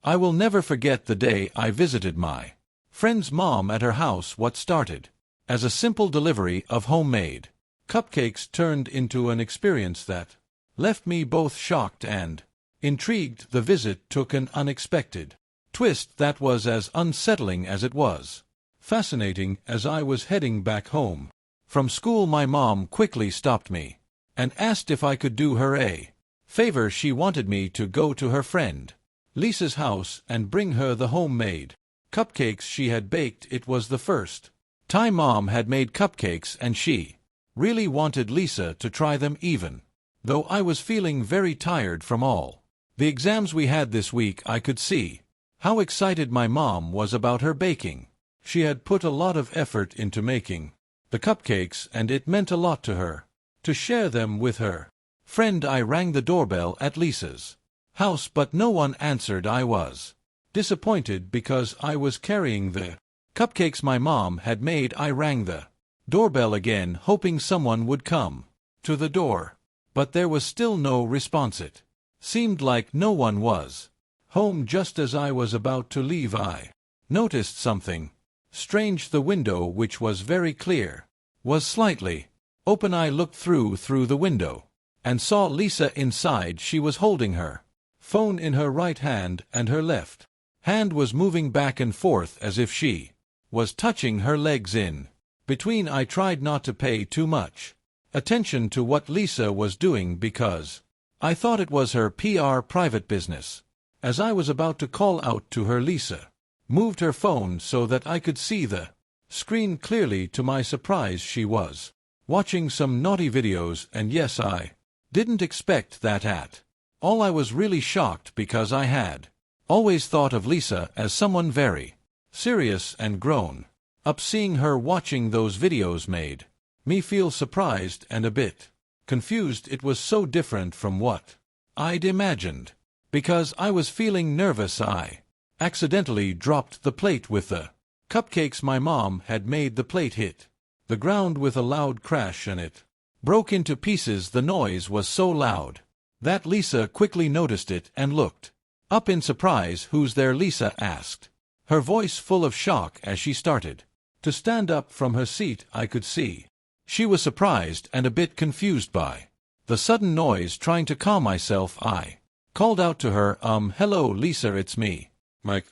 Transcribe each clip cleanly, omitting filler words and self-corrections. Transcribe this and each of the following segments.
I will never forget the day I visited my friend's mom at her house. What started as a simple delivery of homemade cupcakes turned into an experience that left me both shocked and intrigued. The visit took an unexpected twist that was as unsettling as it was fascinating. As I was heading back home from school, my mom quickly stopped me and asked if I could do her a favor. She wanted me to go to her friend Lisa's house and bring her the homemade cupcakes she had baked. It was the first time Mom had made cupcakes, and she really wanted Lisa to try them, even though I was feeling very tired from all the exams we had this week. I could see how excited my mom was about her baking. She had put a lot of effort into making the cupcakes, and it meant a lot to her to share them with her friend. I rang the doorbell at Lisa's house, but no one answered. I was disappointed because I was carrying the cupcakes my mom had made. I rang the doorbell again, hoping someone would come to the door, but there was still no response. It seemed like no one was home. Just as I was about to leave, I noticed something strange. The window, which was very clear, was slightly open. I looked through the window and saw Lisa inside. She was holding her phone in her right hand, and her left hand was moving back and forth as if she was touching her legs in between. I tried not to pay too much attention to what Lisa was doing because I thought it was her PR private business. As I was about to call out to her, Lisa moved her phone so that I could see the screen clearly. To my surprise, she was watching some naughty videos, and yes, I didn't expect that at all. I was really shocked because I had always thought of Lisa as someone very serious and grown up. Seeing her watching those videos made me feel surprised and a bit confused. It was so different from what I'd imagined. Because I was feeling nervous, I accidentally dropped the plate with the cupcakes my mom had made. The plate hit the ground with a loud crash, and it broke into pieces. The noise was so loud that Lisa quickly noticed it and looked up in surprise. "Who's there?" Lisa asked, her voice full of shock as she started to stand up from her seat. I could see she was surprised and a bit confused by the sudden noise. Trying to calm myself, I called out to her, hello, Lisa, it's me, Mike.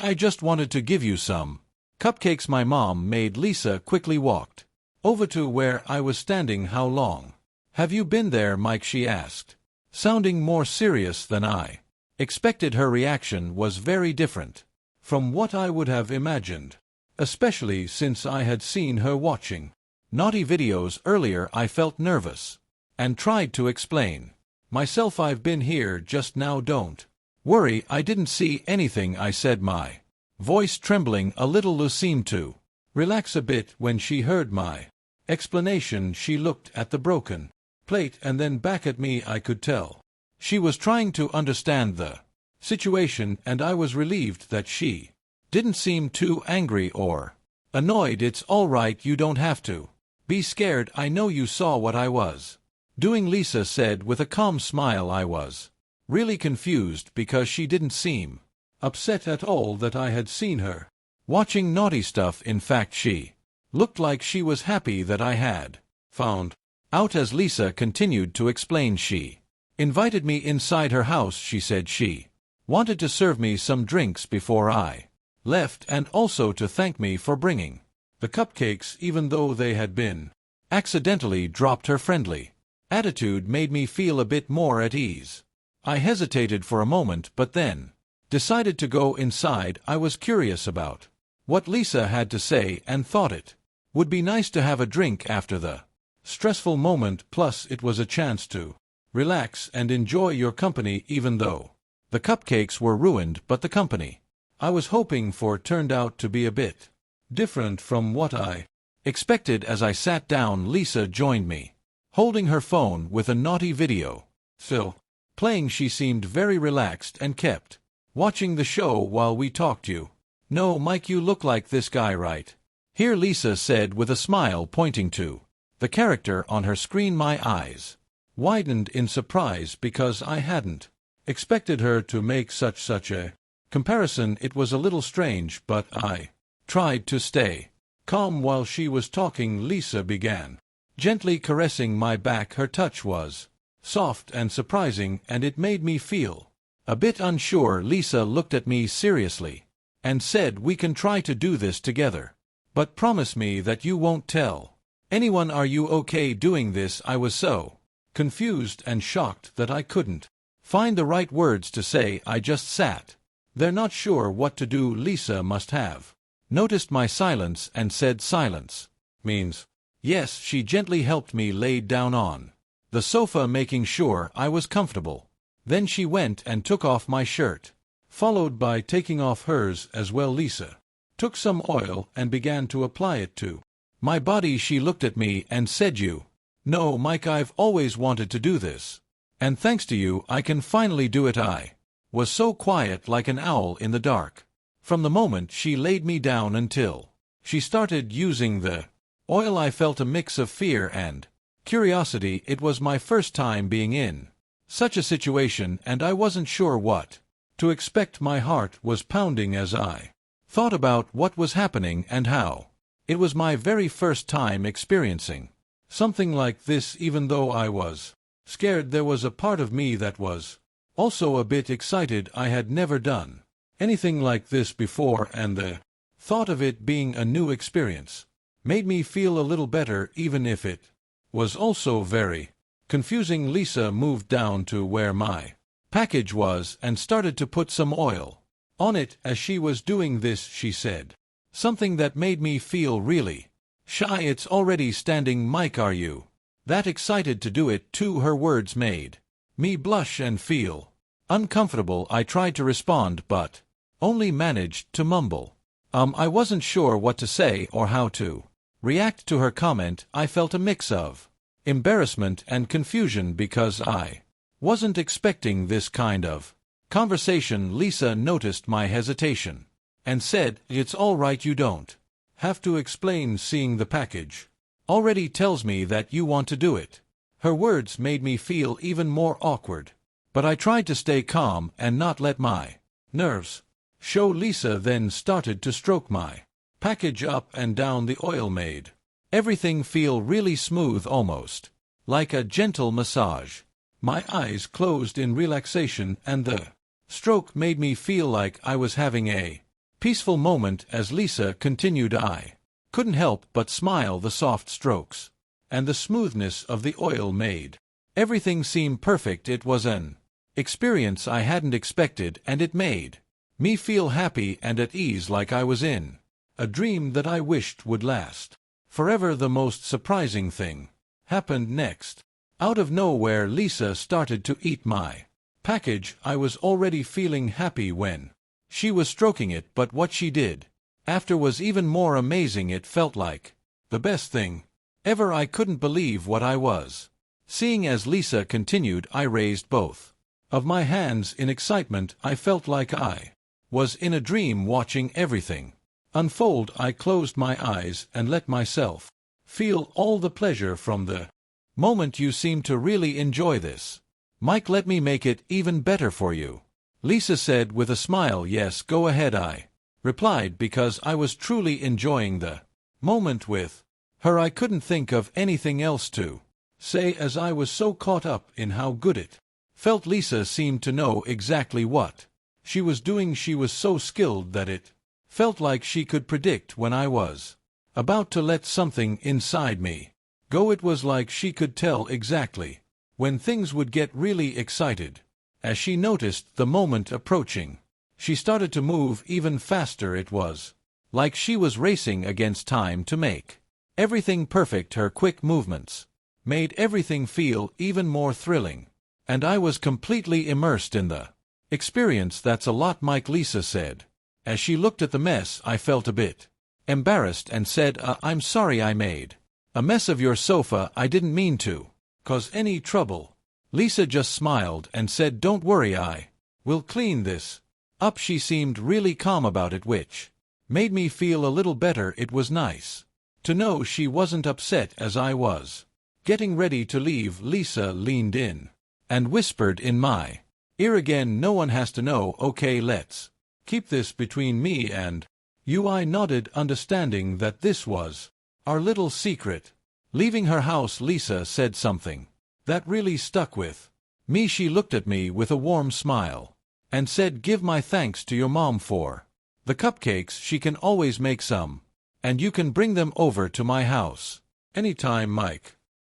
I just wanted to give you some cupcakes my mom made." Lisa quickly walked over to where I was standing. "How long have you been there, Mike?" she asked, sounding more serious than I expected. Her reaction was very different from what I would have imagined, especially since I had seen her watching naughty videos earlier. I felt nervous and tried to explain myself. "I've been here just now, don't worry, I didn't see anything," I said, my voice trembling a little. Lou seemed to relax a bit when she heard my explanation. She looked at the broken plate and then back at me. I could tell she was trying to understand the situation, and I was relieved that she didn't seem too angry or annoyed. "It's all right, you don't have to be scared. I know you saw what I was doing," Lisa said with a calm smile. I was really confused because she didn't seem upset at all that I had seen her watching naughty stuff. In fact, she looked like she was happy that I had found out. As Lisa continued to explain, she invited me inside her house. She said she wanted to serve me some drinks before I left, and also to thank me for bringing the cupcakes, even though they had been accidentally dropped. Her friendly attitude made me feel a bit more at ease. I hesitated for a moment, but then decided to go inside. I was curious about what Lisa had to say and thought it would be nice to have a drink after the stressful moment. Plus, it was a chance to relax and enjoy your company, even though the cupcakes were ruined. But the company I was hoping for turned out to be a bit different from what I expected. As I sat down, Lisa joined me, holding her phone with a naughty video still playing. She seemed very relaxed and kept watching the show while we talked. "You know, Mike, you look like this guy right here," Lisa said with a smile, pointing to the character on her screen. My eyes widened in surprise because I hadn't expected her to make such a comparison. It was a little strange, but I tried to stay calm while she was talking. Lisa began gently caressing my back. Her touch was soft and surprising, and it made me feel a bit unsure. Lisa looked at me seriously and said, "We can try to do this together. But promise me that you won't tell anyone. Are you okay doing this?" I was so confused and shocked that I couldn't find the right words to say. I just sat there not sure what to do. Lisa must have noticed my silence and said, "Silence means yes." She gently helped me lay down on the sofa, making sure I was comfortable. Then she went and took off my shirt, followed by taking off hers as well. Lisa took some oil and began to apply it to my body. She looked at me and said, "You know, Mike, I've always wanted to do this. And thanks to you, I can finally do it." I was so quiet, like an owl in the dark, from the moment she laid me down until she started using the oil. I felt a mix of fear and curiosity. It was my first time being in such a situation, and I wasn't sure what to expect. My heart was pounding as I thought about what was happening and how it was my very first time experiencing something like this. Even though I was scared, there was a part of me that was also a bit excited. I had never done anything like this before, and the thought of it being a new experience made me feel a little better, even if it was also very confusing. Lisa moved down to where my package was and started to put some oil on it. As she was doing this, she said something that made me feel really shy. "It's already standing, Mike. Are you that excited to do it too?" Her words made me blush and feel uncomfortable. I tried to respond, but only managed to mumble. I wasn't sure what to say or how to react to her comment. I felt a mix of embarrassment and confusion because I wasn't expecting this kind of conversation. Lisa noticed my hesitation and said, "It's all right, you don't have to explain. Seeing the package already tells me that you want to do it." Her words made me feel even more awkward, but I tried to stay calm and not let my nerves show. Lisa then started to stroke my package up and down. The oil made everything feel really smooth, almost like a gentle massage. My eyes closed in relaxation, and the stroke made me feel like I was having a peaceful moment. As Lisa continued, I couldn't help but smile. The soft strokes and the smoothness of the oil made everything seem perfect. It was an experience I hadn't expected, and it made me feel happy and at ease, like I was in a dream that I wished would last forever. The most surprising thing happened next. Out of nowhere, Lisa started to eat my package. I was already feeling happy when she was stroking it, but what she did after was even more amazing. It felt like the best thing ever. I couldn't believe what I was seeing. As Lisa continued, I raised both of my hands in excitement. I felt like I was in a dream, watching everything unfold. I closed my eyes and let myself feel all the pleasure from the moment. "You seem to really enjoy this, Mike. Let me make it even better for you," Lisa said with a smile. "Yes, go ahead," I replied, because I was truly enjoying the moment with her. I couldn't think of anything else to say, as I was so caught up in how good it felt. Lisa seemed to know exactly what she was doing. She was so skilled that it felt like she could predict when I was about to let something inside me go. It was like she could tell exactly when things would get really excited. As she noticed the moment approaching, she started to move even faster. It was like she was racing against time to make everything perfect. Her quick movements made everything feel even more thrilling, and I was completely immersed in the experience. "That's a lot, Mike," Lisa said. As she looked at the mess, I felt a bit embarrassed and said, "I'm sorry I made a mess of your sofa. I didn't mean to cause any trouble." Lisa just smiled and said, "Don't worry, I will clean this up." She seemed really calm about it, which made me feel a little better. It was nice to know she wasn't upset. As I was getting ready to leave, Lisa leaned in and whispered in my ear again, "No one has to know, okay? Let's Keep this between me and you. I nodded, understanding that this was our little secret. Leaving her house, Lisa said something that really stuck with me. She looked at me with a warm smile and said, "Give my thanks to your mom for the cupcakes. She can always make some, and you can bring them over to my house anytime, Mike."